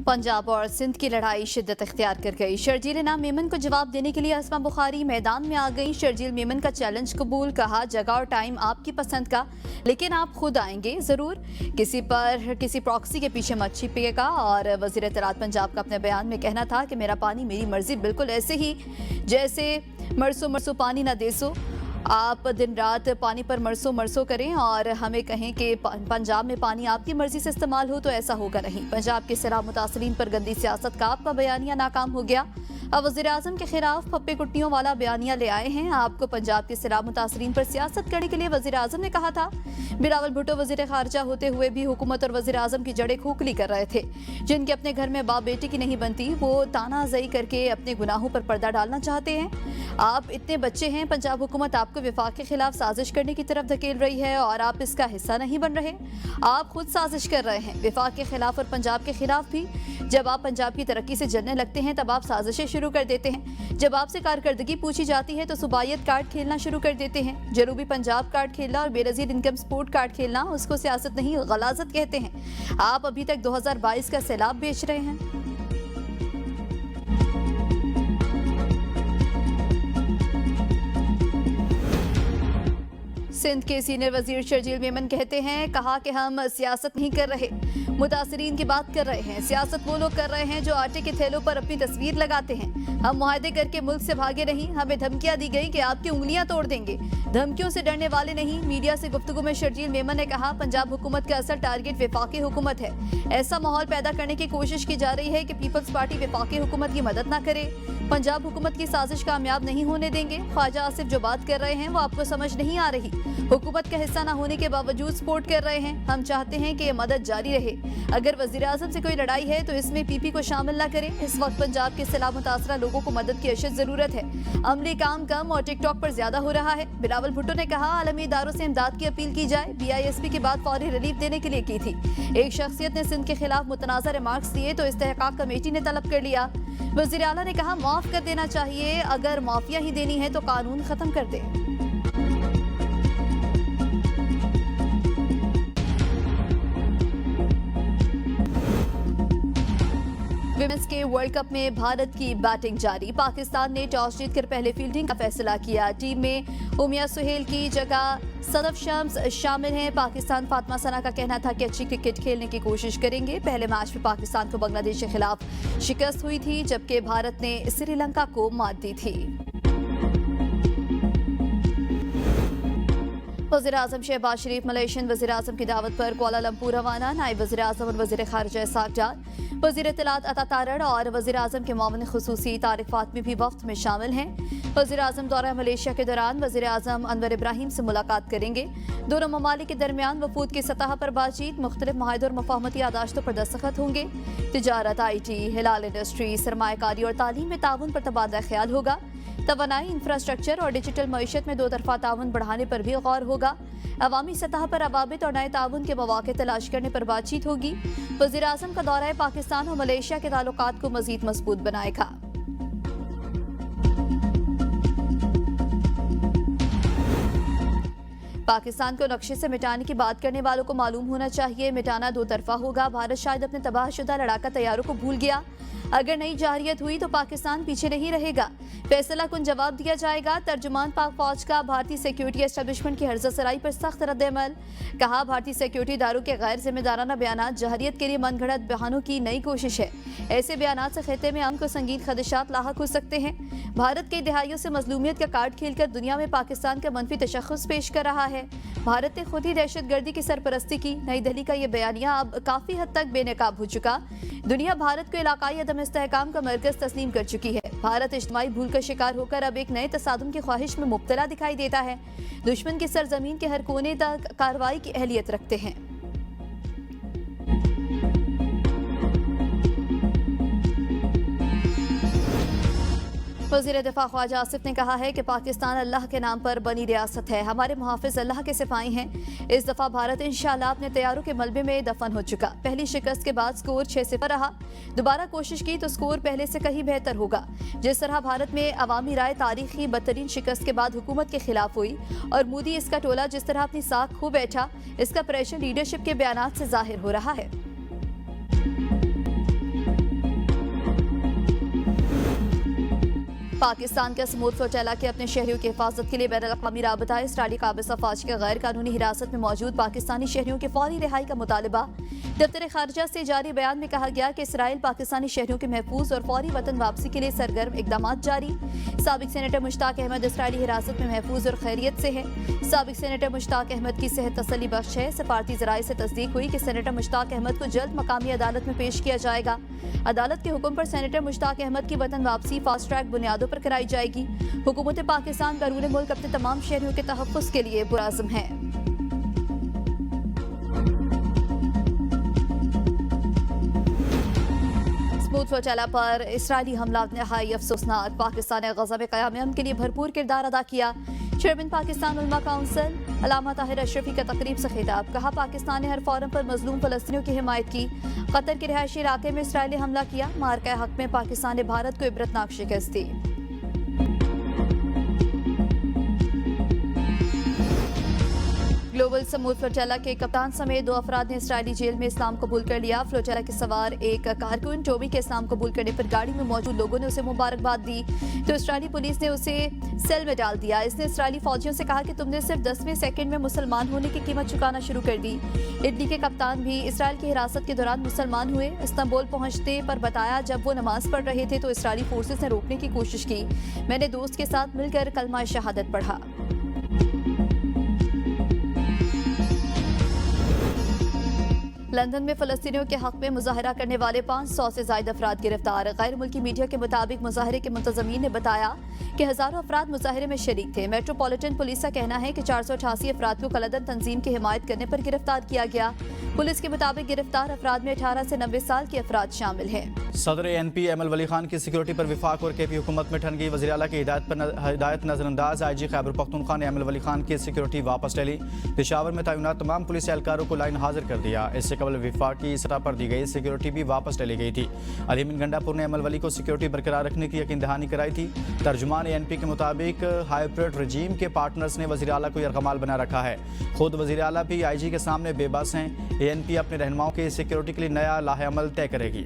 पंजाब और सिंध की लड़ाई शिद्दत इख्तियार कर गई। शर्जील इनाम मेमन को जवाब देने के लिए अस्मा बुखारी मैदान में आ गई। शर्जील मेमन का चैलेंज कबूल, कहा जगह और टाइम आपकी पसंद का, लेकिन आप खुद आएंगे जरूर, किसी प्रॉक्सी के पीछे मत छिपिएगा। और वजीर इत्तलात पंजाब का अपने बयान में कहना था कि मेरा पानी मेरी मर्जी, बिल्कुल ऐसे ही जैसे मरसो मरसो पानी ना देसो, आप दिन रात पानी पर मरसो मरसो करें और हमें कहें कि पंजाब में पानी आपकी मर्जी से इस्तेमाल हो तो ऐसा होगा नहीं। पंजाब के सैलाब मुतासरीन पर गंदी सियासत का आपका बयानिया नाकाम हो गया। अब वज़ीर आज़म के खिलाफ पप्पे कुट्टियों वाला बयानिया ले आए हैं। आपको पंजाब के सैलाब मुतासरीन पर सियासत करने के लिए वज़ीर आज़म ने कहा था। बिलावल भुट्टो वज़ीर खारजा होते हुए भी हुकूमत और वज़ीर आज़म की जड़ें खोखली कर रहे थे। जिनके अपने घर में बाप बेटी की नहीं बनती, वो तानाज़ई करके अपने गुनाहों पर पर्दा डालना चाहते हैं। आप इतने बच्चे हैं, पंजाब हुकूमत आपको विफाक के खिलाफ साजिश करने की तरफ धकेल रही है और आप इसका हिस्सा नहीं बन रहे। आप खुद साजिश कर रहे हैं विफाक के खिलाफ और पंजाब के खिलाफ भी। जब आप पंजाब की तरक्की से जलने लगते हैं तब आप साजिशें शुरू कर देते हैं। जब आपसे कारकर्दगी पूछी जाती है तो सुबायत कार्ड खेलना शुरू कर देते हैं। जनूबी पंजाब कार्ड खेलना और बेनज़ीर इनकम सपोर्ट कार्ड खेलना, उसको सियासत नहीं गलाजत कहते हैं। आप अभी तक 2022 का सैलाब बेच रहे हैं। सिंध के सीनियर वजीर शर्जील मेमन कहते हैं, कहा कि हम सियासत नहीं कर रहे, मुतासरीन की बात कर रहे हैं। सियासत वो लोग कर रहे हैं जो आटे के थैलों पर अपनी तस्वीर लगाते हैं। हम मुआहदे करके मुल्क से भागे नहीं, हमें धमकियां दी गई कि आपकी उंगलियां तोड़ देंगे। धमकियों से डरने वाले नहीं। मीडिया से गुफ्तगू में शर्जील मेमन ने कहा, पंजाब हुकूमत का असल टारगेट विफाकी हुकूमत है। ऐसा माहौल पैदा करने की कोशिश की जा रही है कि पीपल्स पार्टी विफाकी हुकूमत की मदद न करे। पंजाब हुकूमत की साजिश कामयाब नहीं होने देंगे। ख्वाजा आसिफ जो बात कर रहे हैं वो आपको समझ नहीं आ रही। हुकूमत का हिस्सा न होने के बावजूद सपोर्ट कर रहे हैं। हम चाहते हैं कि ये मदद जारी रहे। अगर वज़ीर आज़म से कोई लड़ाई है तो इसमें पीपी को शामिल न करें। इस वक्त पंजाब के सैलाब मुतासरा लोगों को मदद की अशद जरूरत है। अमली काम कम और टिकटॉक पर ज्यादा हो रहा है। बिलावल भुट्टो ने कहा, आलमी इदारों से इमदाद की अपील की जाए। BISP के बाद फौरी रिलीफ देने के लिए की थी। एक शख्सियत ने सिंध के खिलाफ मुतनाज़ा रिमार्क्स दिए तो इस्तेहकाक कमेटी ने तलब कर लिया। वज़ीर आला ने कहा, माफ कर देना चाहिए, अगर माफिया ही देनी है तो कानून खत्म कर दे। विमेंस के वर्ल्ड कप में भारत की बैटिंग जारी। पाकिस्तान ने टॉस जीतकर पहले फील्डिंग का फैसला किया। टीम में उमिया सुहेल की जगह सदफ शम्स शामिल हैं। पाकिस्तान फातिमा सना का कहना था कि अच्छी क्रिकेट खेलने की कोशिश करेंगे। पहले मैच में पाकिस्तान को बांग्लादेश के खिलाफ शिकस्त हुई थी, जबकि भारत ने श्रीलंका को मात दी थी। वज़ीर आज़म शहबाज शरीफ मलेशियन वज़ीर आज़म की दावत पर कुआलालंपुर रवाना। नायब वज़ीर आज़म और वज़ीर खारजा इसाक डार, वज़ीर इत्तलात अता तारड़ और वज़ीर आज़म के मामून खुसूसी तारिक फातमी भी वफ्द में शामिल हैं। वज़ीर आज़म दौरा मलेशिया के दौरान वज़ीर आज़म अनवर इब्राहिम से मुलाकात करेंगे। दोनों ममालिक के दरमियान वफूद की सतह पर बातचीत, मुख्तलिफ मुआहदों और मफाहमती यादाश्तों पर दस्तखत होंगे। तिजारत, IT, हिलाल इंडस्ट्री, सरमायाकारी और तालीम में ताउन पर तबादला ख्याल होगा। तवानाई, इंफ्रास्ट्रक्चर और डिजिटल मईशत में दो तरफा ताउन बढ़ाने पर भी गौर होगा। अवामी सतह पर अवाबित और नए ताउन के मौके तलाश करने पर बातचीत होगी। वज़ीर आज़म का दौरा पाकिस्तान और मलेशिया के ताल्लुकात को मज़ीद मजबूत बनाएगा। पाकिस्तान को नक्शे से मिटाने की बात करने वालों को मालूम होना चाहिए, मिटाना दो तरफा होगा। भारत शायद अपने तबाहशुदा लड़ाका तैयारों को भूल गया। अगर नई जारियत हुई तो पाकिस्तान पीछे नहीं रहेगा। फैसला कुन जवाब दिया जाएगा। तर्जुमान पाक फौज का भारतीय सिक्योरिटी एस्टेब्लिशमेंट की हर्जा सराई पर सख्त रद्द-ए-अमल। कहा, भारतीय सिक्योरिटी इदारों के गैर जिम्मेदाराना बयानात जहरियत के लिए मनगढ़ंत बहानों की नई कोशिश है। ऐसे बयानात से खित्ते में अमन को संगीन खदशात लाहक हो सकते हैं। भारत कई दहाइयों से मजलूमियत का कार्ड खेलकर दुनिया में पाकिस्तान का मनफी तशख्खुस पेश कर रहा है। भारत ने खुद ही दहशतगर्दी की सरपरस्ती की। नई दिल्ली का ये बयानिया अब काफी हद तक बेनकाब हो चुका। दुनिया भारत को इलाकाई अदम इस्तेहकाम का मरकज तस्लीम कर चुकी है। भारत इज्तिमाई भूल का शिकार होकर अब एक नए तसादुम की ख्वाहिश में मुब्तला दिखाई देता है। दुश्मन की सरजमीन के हर कोने तक कार्रवाई की अहलियत रखते हैं। वज़ीर दिफा ख्वाजा आसिफ ने कहा है कि पाकिस्तान अल्लाह के नाम पर बनी रियासत है। हमारे मुहाफिज अल्लाह के सिपाही हैं। इस दफ़ा भारत इंशाअल्लाह अपने तैयारों के मलबे में दफन हो चुका। पहली शिकस्त के बाद स्कोर 6-0 रहा। दोबारा कोशिश की तो स्कोर पहले से कहीं बेहतर होगा। जिस तरह भारत में अवामी राय तारीखी बदतरीन शिकस्त के बाद हुकूमत के खिलाफ हुई और मोदी इसका टोला जिस तरह अपनी साख खो बैठा, इसका प्रेशर लीडरशिप के बयानात से जाहिर हो रहा है। पाकिस्तान के समूद फ्लोटेला के अपने शहरियों की हिफाजत के लिए बैनुल-अक़वामी राबता इसराइली काबिज़ अफवाज के गैर कानूनी हिरासत में मौजूद पाकिस्तानी शहरियों की फौरी रिहाई का मुतालबा। दफ्तर खारजा से जारी बयान में कहा गया कि इसराइल पाकिस्तानी शहरियों के महफूज और फौरी वतन वापसी के लिए सरगर्म इकदाम जारी। साबिक सेनेटर मुश्ताक अहमद इसराइली हिरासत में महफूज और खैरियत से है। साबिक सेनेटर मुश्ताक अहमद की सेहत तसल्ली बख्श है। सफारती ज़राए से तस्दीक हुई कि सेनेटर मुश्ताक अहमद को जल्द मकामी अदालत में पेश किया जाएगा। अदालत के हुक्म पर सेनेटर मुश्ताक अहमद की वतन वापसी फास्ट ट्रैक बुनियादों पर कराई जाएगी। हुकूमत पाकिस्तान बैरून मुल्क अपने तमाम शहरियों के तहफ़्फ़ुज़ के लिए पुरअज़्म है। समूद फ्लोटेला पर इसराइली हमला नहाई अफसोसनाक। पाकिस्तान ने गज़ा में क़याम अमन के लिए भरपूर किरदार अदा किया। चेयरमैन पाकिस्तान उलमा काउंसिल अल्लामा ताहिर अशरफी का तकरीब से खिताब। कहा, पाकिस्तान ने हर फोरम पर मजलूम फ़लस्तीनियों की हिमायत की। कतर के रिहायशी इलाके में इसराइली हमला किया। मार्का हक में पाकिस्तान ने भारत को इबरतनाक शिकस्त दी। ग्लोबल समूद फ्लोटेला के कप्तान समेत 2 अफराद ने इसराइली जेल में इस्लाम कबूल कर लिया। फ्लोटेला के सवार एक कारकुन टोबी के इस्लाम कबूल करने पर गाड़ी में मौजूद लोगों ने उसे मुबारकबाद दी तो इसराइली पुलिस ने उसे सेल में डाल दिया। इसने इसराइली फौजियों से कहा कि तुमने सिर्फ 10वें सेकंड में मुसलमान होने की कीमत चुकाना शुरू कर दी। इटली के कप्तान भी इसराइल की हिरासत के दौरान मुसलमान हुए। इस्तांबुल पहुंचते पर बताया, जब वो नमाज पढ़ रहे थे तो इसराइली फोर्सेस ने रोकने की कोशिश की। मैंने दोस्त के साथ मिलकर कलमा शहादत पढ़ा। लंदन में फ़लस्तीनियों के हक में मुजाहरा करने वाले 500 से ज़ायद अफराद गिरफ्तार। गैर मुल्की मीडिया के मुताबिक मुजाहरे के मुंतज़मीन ने बताया कि हज़ारों अफराद मुजाहरे में शरीक थे। मेट्रोपॉलिटन पुलिस का कहना है कि 488 अफराद को कलदन तंजीम की हिमायत करने पर गिरफ्तार किया गया। पुलिस के मुताबिक गिरफ्तार अफराद में 18 से 90 साल के अफराद शामिल हैं। सदर एनपी एमल वली खान की सिक्योरिटी पर विफाक और केपी हुकूमत में ठन गई। वज़ीर आला की हिदायत नजरअंदाज। IG खैबर पख्तूनख्वा ने एमल वली खान की सिक्योरिटी वापस ले ली। पेशावर में तैनात तमाम पुलिस एहलकारों को लाइन हाजिर कर दिया। इससे कबल विफाकी सतह पर दी गई सिक्योरिटी भी वापस ले ली गई थी। अलीमिन गंडापुर ने एमल वली को सिक्योरिटी बरकरार रखने की यकीन दहानी कराई थी। तर्जुमान एनपी के मुताबिक हाइब्रिड रजीम के पार्टनर्स ने वज़ीर आला को यरगमाल बना रखा है। खुद वज़ीर आला भी IG के सामने बेबस हैं। ANP अपने रहनुमाओं की सिक्योरिटी के लिए नया लाहे अमल तय करेगी।